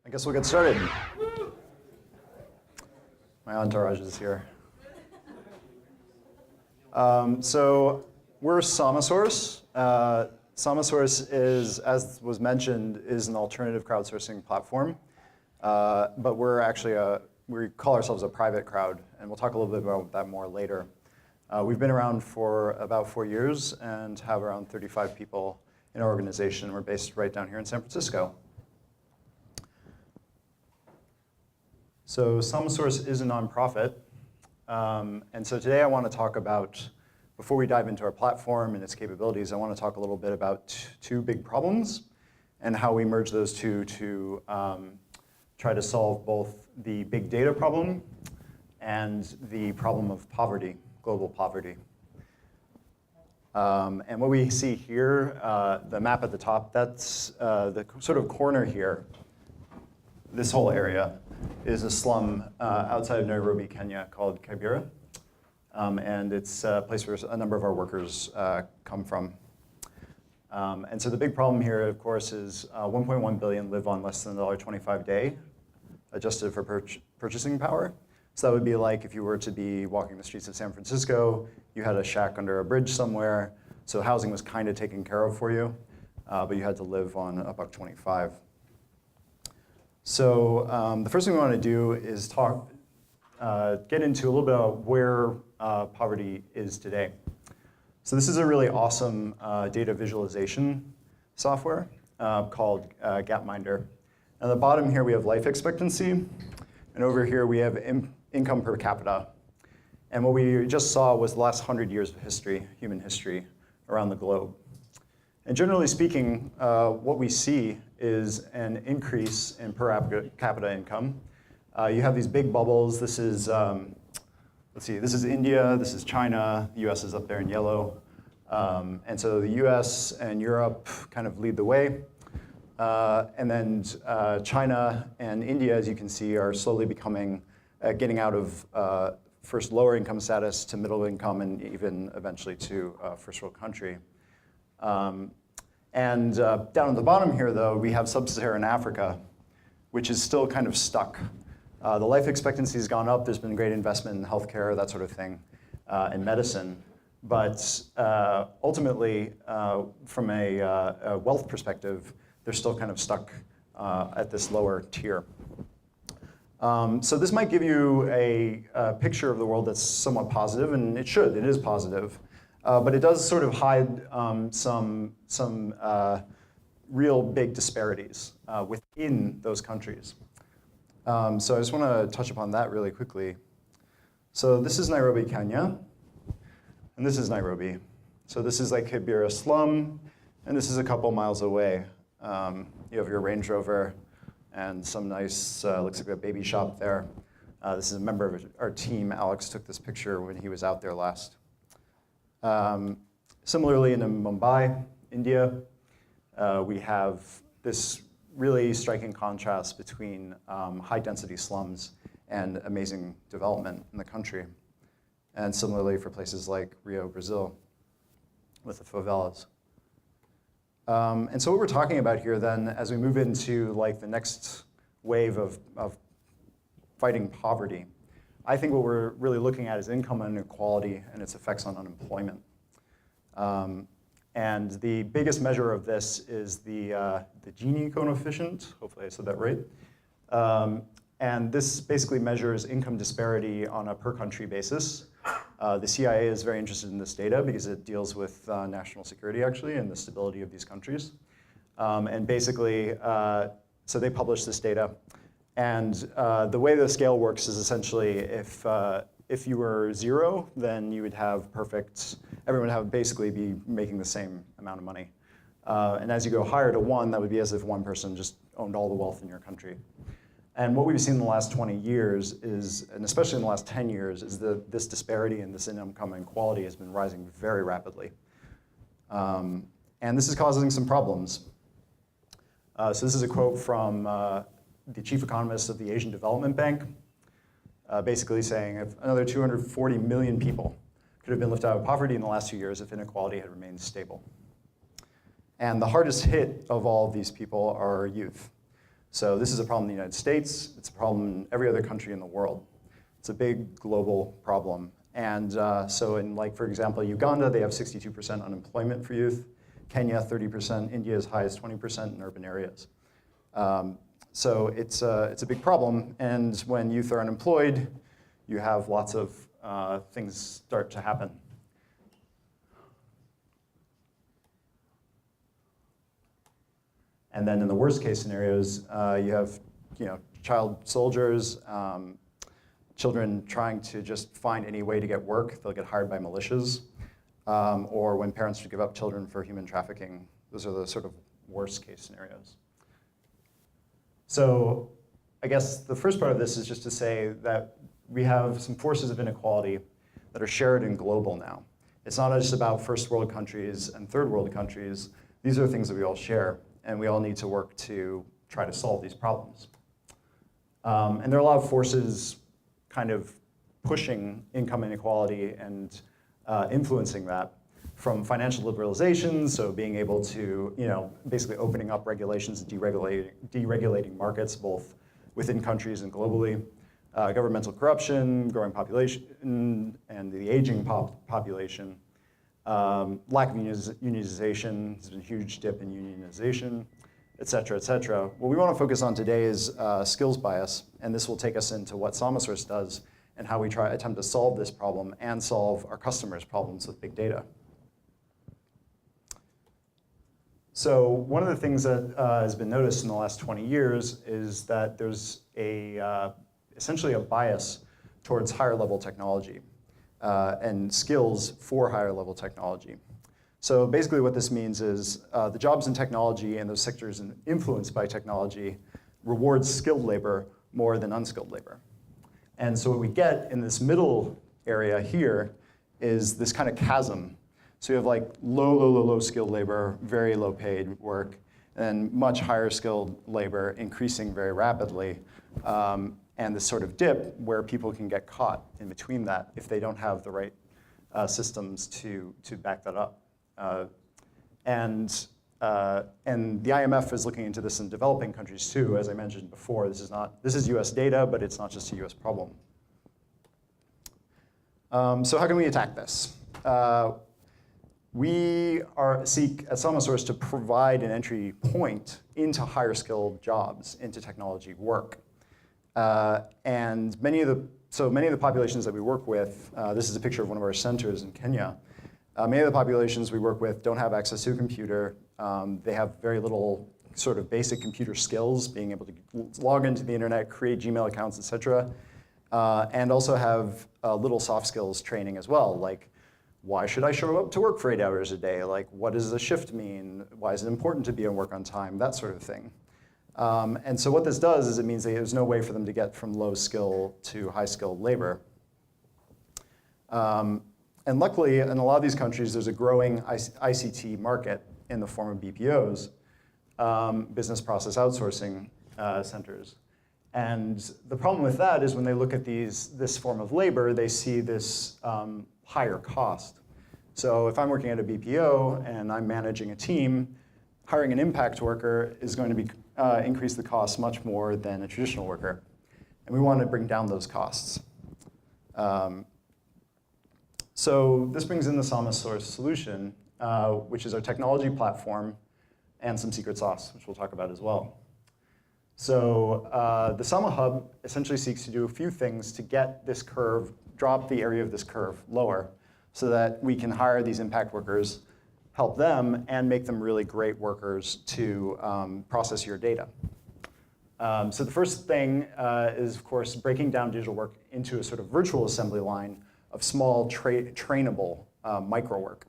I guess we'll get started. My entourage is here. So we're Samasource. Samasource is, as was mentioned, is an alternative crowdsourcing platform. But we're actually we call ourselves a private crowd, and we'll talk a little bit about that more later. We've been around for about 4 years and have around 35 people in our organization. We're based right down here in San Francisco. So Samasource is a nonprofit. And so today I want to talk about, before we dive into our platform and its capabilities, I want to talk a little bit about two big problems and how we merge those two to try to solve both the big data problem and the problem of poverty, global poverty. And what we see here, the map at the top, that's the sort of corner here. This whole area is a slum outside of Nairobi, Kenya, called Kibera. And it's a place where a number of our workers come from. And so the big problem here, of course, is 1.1 billion live on less than $1.25 a day, adjusted for purchasing power. So that would be like if you were to be walking the streets of San Francisco, you had a shack under a bridge somewhere, so housing was kind of taken care of for you, but you had to live on $1.25. So the first thing we want to do is get into a little bit about where poverty is today. So this is a really awesome data visualization software called Gapminder. At the bottom here we have life expectancy, and over here we have income per capita. And what we just saw was the last 100 years of history, human history, around the globe. And generally speaking, what we see is an increase in per capita income. You have these big bubbles. This is, let's see, this is India, this is China, the US is up there in yellow. And so the US and Europe kind of lead the way. And then China and India, as you can see, are slowly becoming, getting out of first lower income status to middle income and even eventually to first world country. And down at the bottom here, though, we have sub-Saharan Africa, which is still kind of stuck. The life expectancy has gone up. There's been great investment in healthcare, that sort of thing, in medicine. But ultimately, from a wealth perspective, they're still kind of stuck at this lower tier. So this might give you a picture of the world that's somewhat positive, and it should. It is positive. But it does sort of hide some real big disparities within those countries. So I just want to touch upon that really quickly. So this is Nairobi, Kenya, and this is Nairobi. So this is like Kibera slum, and this is a couple miles away. You have your Range Rover and some nice, looks like a baby shop there. This is a member of our team. Alex took this picture when he was out there last. Similarly, in Mumbai, India, we have this really striking contrast between high-density slums and amazing development in the country. And similarly for places like Rio, Brazil, with the favelas. And so what we're talking about here then, as we move into like the next wave of fighting poverty, I think what we're really looking at is income inequality and its effects on unemployment. And the biggest measure of this is the Gini coefficient. Hopefully I said that right. And this basically measures income disparity on a per country basis. The CIA is very interested in this data because it deals with national security actually and the stability of these countries. And basically, so they publish this data. And the way the scale works is essentially if you were 0, then you would have everyone would basically be making the same amount of money. And as you go higher to 1, that would be as if one person just owned all the wealth in your country. And what we've seen in the last 20 years is, and especially in the last 10 years, is that this disparity and this income inequality has been rising very rapidly. And this is causing some problems. So this is a quote from the chief economist of the Asian Development Bank, basically saying if another 240 million people could have been lifted out of poverty in the last 2 years if inequality had remained stable. And the hardest hit of all of these people are youth. So this is a problem in the United States. It's a problem in every other country in the world. It's a big global problem. And so in, like, for example, Uganda, they have 62% unemployment for youth. Kenya, 30%. India as high as 20% in urban areas. So it's a big problem. And when youth are unemployed, you have lots of things start to happen. And then in the worst case scenarios, you have child soldiers, children trying to just find any way to get work. They'll get hired by militias. Or when parents give up children for human trafficking. Those are the sort of worst case scenarios. So I guess the first part of this is just to say that we have some forces of inequality that are shared and global now. It's not just about first world countries and third world countries. These are things that we all share, and we all need to work to try to solve these problems. And there are a lot of forces kind of pushing income inequality and influencing that, from financial liberalization, so being able to, basically opening up regulations and deregulating markets, both within countries and globally, governmental corruption, growing population, and the aging population, lack of unionization, there's been a huge dip in unionization, et cetera, et cetera. What we want to focus on today is skills bias, and this will take us into what Samasource does and how we attempt to solve this problem and solve our customers' problems with big data. So one of the things that has been noticed in the last 20 years is that there's essentially a bias towards higher level technology and skills for higher level technology. So basically what this means is the jobs in technology and those sectors influenced by technology rewards skilled labor more than unskilled labor. And so what we get in this middle area here is this kind of chasm. So you have like low skilled labor, very low paid work, and much higher skilled labor increasing very rapidly. And this sort of dip where people can get caught in between that if they don't have the right systems to back that up. And the IMF is looking into this in developing countries too. As I mentioned before, this is US data, but it's not just a US problem. So how can we attack this? We seek at SamaSource to provide an entry point into higher skilled jobs, into technology work. And many of the populations that we work with, this is a picture of one of our centers in Kenya. Many of the populations we work with don't have access to a computer. They have very little sort of basic computer skills, being able to log into the internet, create Gmail accounts, et cetera. And also have little soft skills training as well, like why should I show up to work for 8 hours a day? Like what does a shift mean? Why is it important to be on work on time? That sort of thing. And so what this does is it means that there's no way for them to get from low skill to high skilled labor. And luckily, in a lot of these countries, there's a growing ICT market in the form of BPOs, business process outsourcing centers. And the problem with that is when they look at this form of labor, they see this higher cost. So if I'm working at a BPO and I'm managing a team, hiring an impact worker is going to increase the cost much more than a traditional worker. And we want to bring down those costs. So this brings in the Samasource solution, which is our technology platform and some secret sauce, which we'll talk about as well. So the SamaHub essentially seeks to do a few things to get this curve, drop the area of this curve lower so that we can hire these impact workers, help them, and make them really great workers to process your data. So the first thing is, of course, breaking down digital work into a sort of virtual assembly line of small, trainable micro work.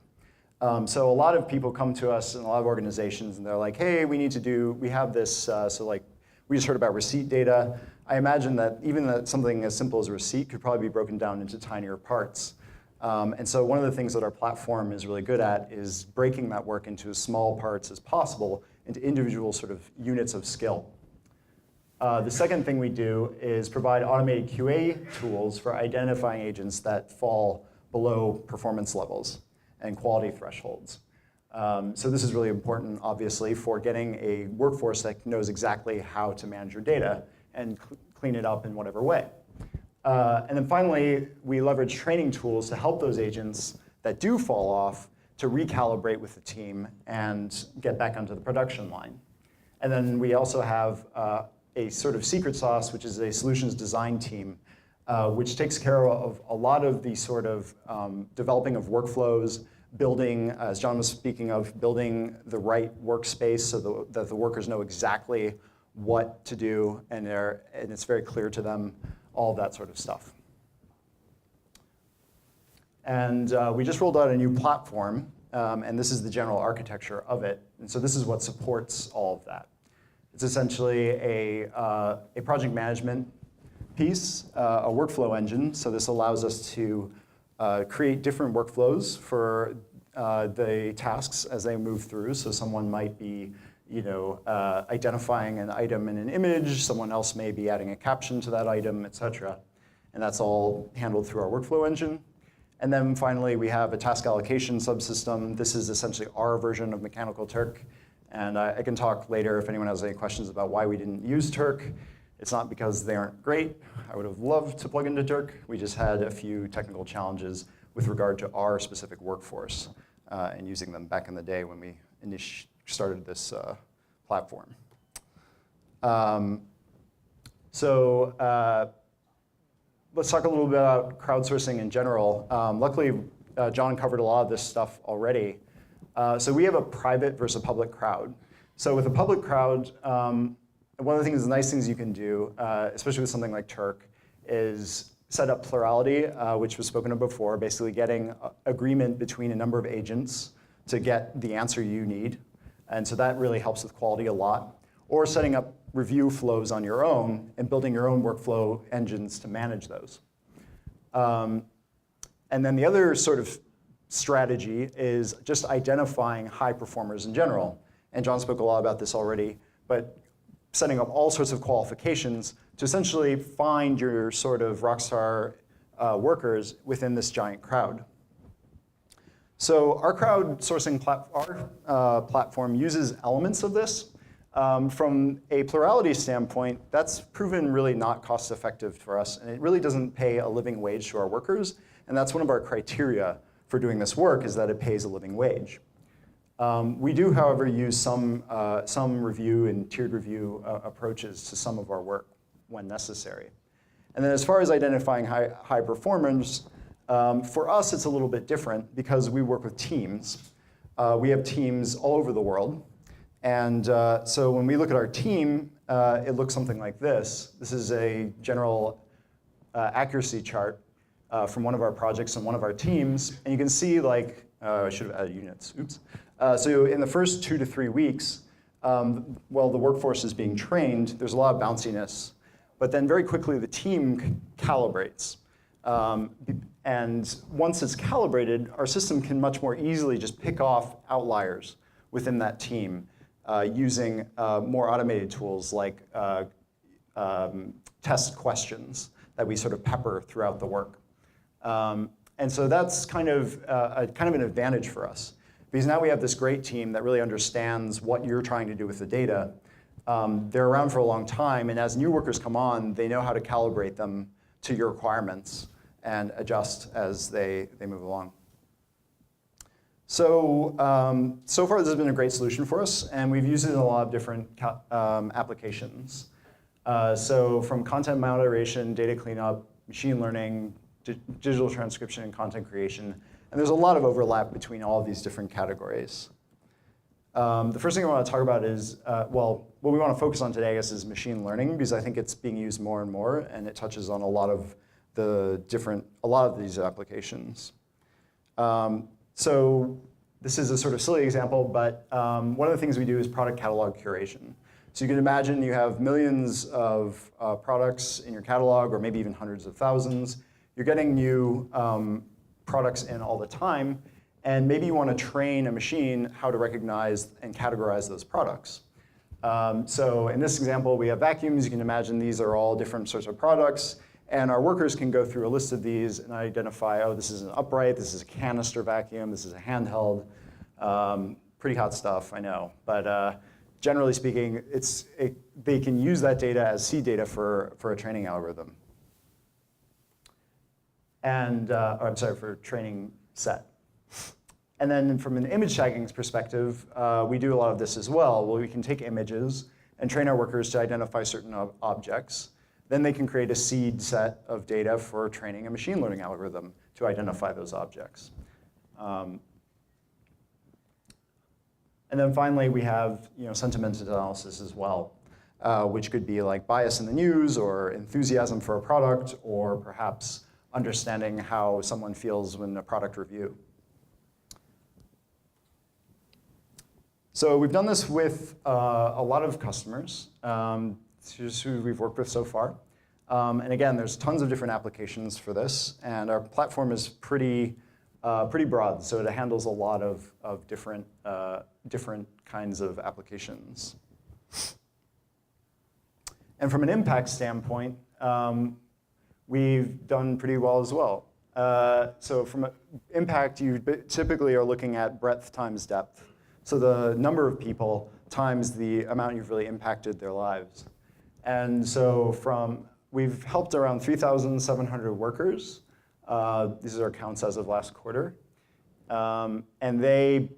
So a lot of people come to us in a lot of organizations, and they're like, hey, we have this, so like, we just heard about receipt data. I imagine that even something as simple as a receipt could probably be broken down into tinier parts. And so one of the things that our platform is really good at is breaking that work into as small parts as possible into individual sort of units of skill. The second thing we do is provide automated QA tools for identifying agents that fall below performance levels and quality thresholds. So this is really important, obviously, for getting a workforce that knows exactly how to manage your data and clean it up in whatever way. And then finally, we leverage training tools to help those agents that do fall off to recalibrate with the team and get back onto the production line. And then we also have a sort of secret sauce, which is a solutions design team, which takes care of a lot of the sort of developing of workflows, building, as John was speaking of, building the right workspace so that the workers know exactly what to do and it's very clear to them, all of that sort of stuff. And we just rolled out a new platform, and this is the general architecture of it. And so this is what supports all of that. It's essentially a project management piece, a workflow engine. So this allows us to create different workflows for the tasks as they move through. So someone might be identifying an item in an image, someone else may be adding a caption to that item, et cetera. And that's all handled through our workflow engine. And then finally, we have a task allocation subsystem. This is essentially our version of Mechanical Turk. And I can talk later if anyone has any questions about why we didn't use Turk. It's not because they aren't great. I would have loved to plug into Turk. We just had a few technical challenges with regard to our specific workforce and using them back in the day when we started this platform. Let's talk a little bit about crowdsourcing in general. Luckily, John covered a lot of this stuff already. So we have a private versus a public crowd. So with a public crowd, one of the nice things you can do, especially with something like Turk, is set up plurality, which was spoken of before, basically getting agreement between a number of agents to get the answer you need. And so that really helps with quality a lot. Or setting up review flows on your own and building your own workflow engines to manage those. And then the other sort of strategy is just identifying high performers in general. And John spoke a lot about this already, but setting up all sorts of qualifications to essentially find your sort of rockstar workers within this giant crowd. So our crowdsourcing platform uses elements of this. From a plurality standpoint, that's proven really not cost effective for us, and it really doesn't pay a living wage to our workers, and that's one of our criteria for doing this work, is that it pays a living wage. We do, however, use some review and tiered review approaches to some of our work when necessary. And then as far as identifying high performers, for us it's a little bit different because we work with teams. We have teams all over the world. And so when we look at our team, it looks something like this. This is a general accuracy chart from one of our projects and one of our teams. And you can see, like, I should have added units, oops. So in the first 2 to 3 weeks, while the workforce is being trained, there's a lot of bounciness. But then very quickly, the team calibrates. And once it's calibrated, our system can much more easily just pick off outliers within that team using more automated tools like test questions that we sort of pepper throughout the work. And so that's kind of an advantage for us, because now we have this great team that really understands what you're trying to do with the data. They're around for a long time, and as new workers come on, they know how to calibrate them to your requirements and adjust as they move along. So, so far this has been a great solution for us, and we've used it in a lot of different applications. So from content moderation, data cleanup, machine learning, digital transcription, and content creation. And there's a lot of overlap between all of these different categories. The first thing I want to talk about is, well, what we want to focus on today, I guess, is machine learning, because I think it's being used more and more, and it touches on a lot of these applications. So this is a sort of silly example, but one of the things we do is product catalog curation. So you can imagine you have millions of products in your catalog, or maybe even hundreds of thousands. You're getting new products in all the time, and maybe you want to train a machine how to recognize and categorize those products. So in this example, we have vacuums. You can imagine these are all different sorts of products. And our workers can go through a list of these and identify, oh, this is an upright, this is a canister vacuum, this is a handheld. pretty hot stuff, I know. But generally speaking, they can use that data as seed data for a training algorithm. And, I'm sorry, for a training set. And then from an image tagging perspective, we do a lot of this as well, where we can take images and train our workers to identify certain objects. Then they can create a seed set of data for training a machine learning algorithm to identify those objects. And then finally, we have sentiment analysis as well, which could be like bias in the news or enthusiasm for a product, or perhaps understanding how someone feels when a product review. So we've done this with a lot of customers who we've worked with so far. And again, there's tons of different applications for this. And our platform is pretty broad. So it handles a lot of different kinds of applications. And from an impact standpoint, we've done pretty well as well. So from impact, you typically are looking at breadth times depth. So the number of people times the amount you've really impacted their lives. And so we've helped around 3,700 workers. These are our counts as of last quarter. And they,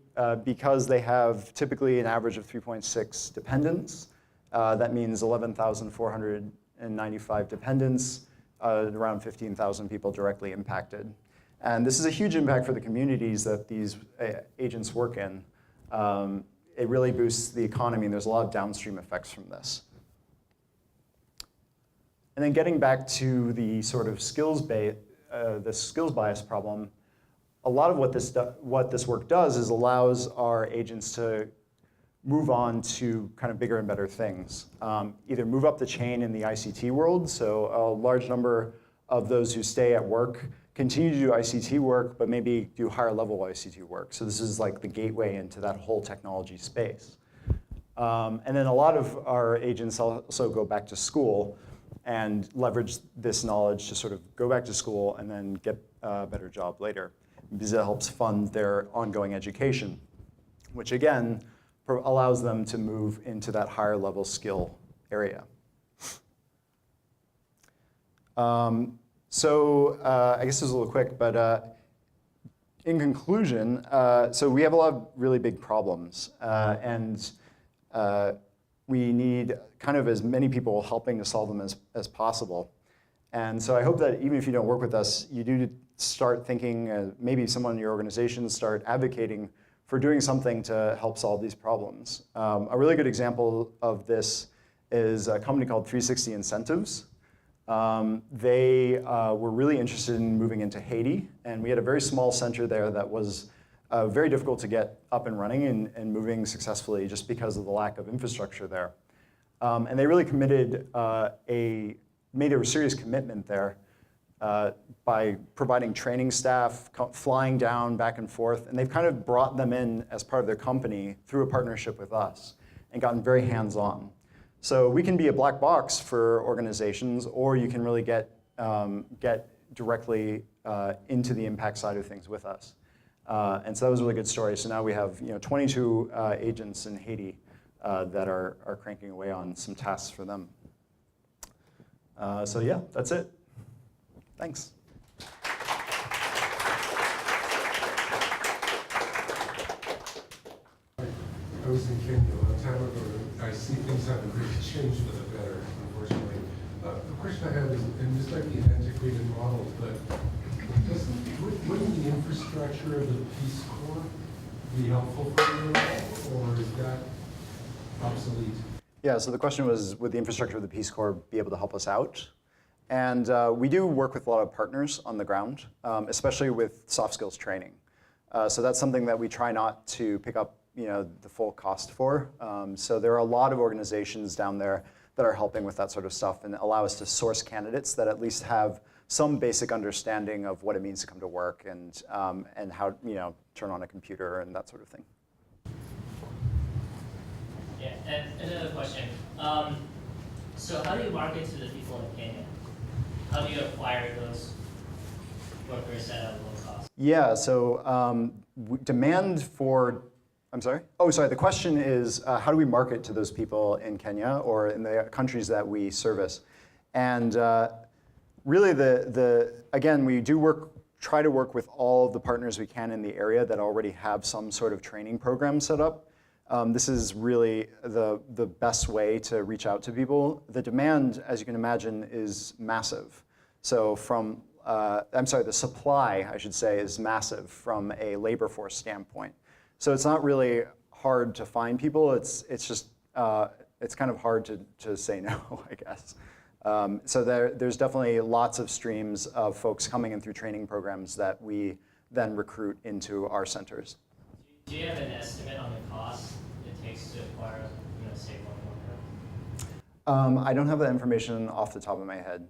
because they have typically an average of 3.6 dependents, that means 11,495 dependents, around 15,000 people directly impacted. And this is a huge impact for the communities that these agents work in. It really boosts the economy, and there's a lot of downstream effects from this. And then getting back to the sort of skills bias problem, a lot of what this work does is allows our agents to move on to kind of bigger and better things. Either move up the chain in the ICT world, so a large number of those who stay at work continue to do ICT work, but maybe do higher level ICT work. So this is like the gateway into that whole technology space. And then a lot of our agents also go back to school and leverage this knowledge to sort of go back to school and then get a better job later, because it helps fund their ongoing education, which again allows them to move into that higher level skill area. So I guess this is a little quick, but in conclusion, so we have a lot of really big problems, and we need kind of as many people helping to solve them as possible. And so I hope that even if you don't work with us, you do start thinking, maybe someone in your organization start advocating for doing something to help solve these problems. A really good example of this is a company called 360 Incentives. They were really interested in moving into Haiti, and we had a very small center there that was very difficult to get up and running and moving successfully just because of the lack of infrastructure there. And they really made a serious commitment there by providing training staff, flying down back and forth, and they've kind of brought them in as part of their company through a partnership with us and gotten very hands-on. So we can be a black box for organizations, or you can really get directly into the impact side of things with us. And so that was a really good story. So now we have 22 agents in Haiti that are cranking away on some tasks for them. So yeah, that's it. Thanks. I was in Kenya a long time ago, and I see things haven't really changed for the better, unfortunately. The question I have is, and this might be an antiquated model, but wouldn't the infrastructure of the Peace Corps be helpful for you at all, or is that obsolete? Yeah, so the question was, would the infrastructure of the Peace Corps be able to help us out? And we do work with a lot of partners on the ground, especially with soft skills training. So that's something that we try not to pick up the full cost for. So there are a lot of organizations down there that are helping with that sort of stuff and allow us to source candidates that at least have some basic understanding of what it means to come to work and how turn on a computer and that sort of thing. Yeah, and another question. So how do you market to the people in Kenya? How do you acquire those workers at a low cost? Yeah, so demand for I'm sorry? Oh, sorry. The question is, how do we market to those people in Kenya or in the countries that we service? And really, again, we do try to work with all of the partners we can in the area that already have some sort of training program set up. This is really the best way to reach out to people. The demand, as you can imagine, is massive. So the supply, I should say, is massive from a labor force standpoint. So it's not really hard to find people. It's just it's kind of hard to say no, I guess. So there's definitely lots of streams of folks coming in through training programs that we then recruit into our centers. Do you have an estimate on the cost it takes to acquire, say, one worker? I don't have that information off the top of my head.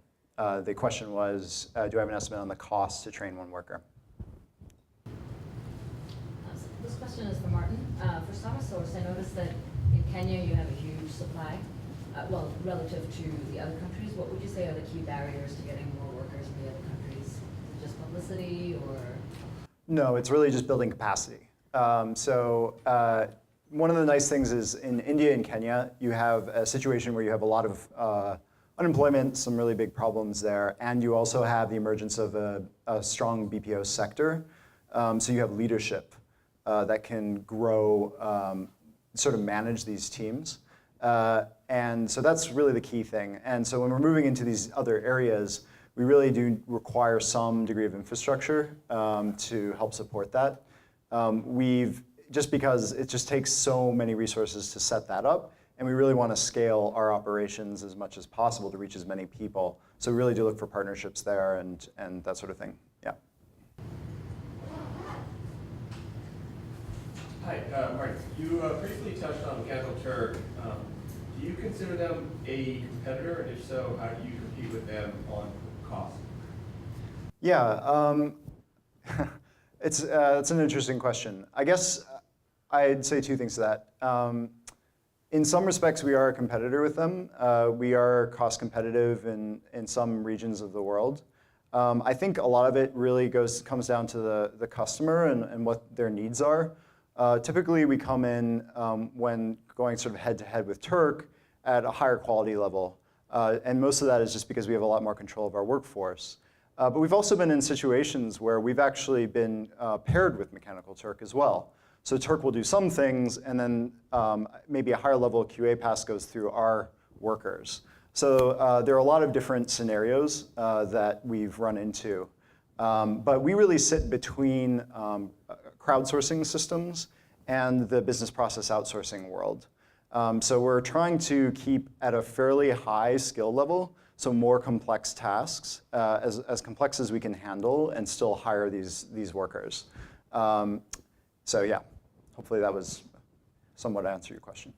The question was, do I have an estimate on the cost to train one worker? This question is for Martin. For Samasource, I noticed that in Kenya you have a huge supply, well, relative to the other countries. What would you say are the key barriers to getting more workers in the other countries? Is it just publicity or? No, it's really just building capacity. One of the nice things is in India and Kenya, you have a situation where you have a lot of unemployment, some really big problems there, and you also have the emergence of a strong BPO sector. So you have leadership that can grow, sort of manage these teams. And so that's really the key thing. And so when we're moving into these other areas, we really do require some degree of infrastructure to help support that. Just because it just takes so many resources to set that up, and we really want to scale our operations as much as possible to reach as many people. So we really do look for partnerships there and that sort of thing. Yeah. Hi, Martin. You briefly touched on Mechanical Turk. Do you consider them a competitor? And if so, how do you compete with them on cost? Yeah, it's an interesting question. I guess I'd say two things to that. In some respects, we are a competitor with them. We are cost competitive in some regions of the world. I think a lot of it really comes down to the customer and what their needs are. Typically, we come in when going sort of head-to-head with Turk at a higher quality level. And most of that is just because we have a lot more control of our workforce. But we've also been in situations where we've actually been paired with Mechanical Turk as well. So Turk will do some things, and then maybe a higher level QA pass goes through our workers. So there are a lot of different scenarios that we've run into. But we really sit between crowdsourcing systems and the business process outsourcing world. So we're trying to keep at a fairly high skill level, so more complex tasks, as complex as we can handle, and still hire these workers. So yeah, hopefully that was somewhat answer your question.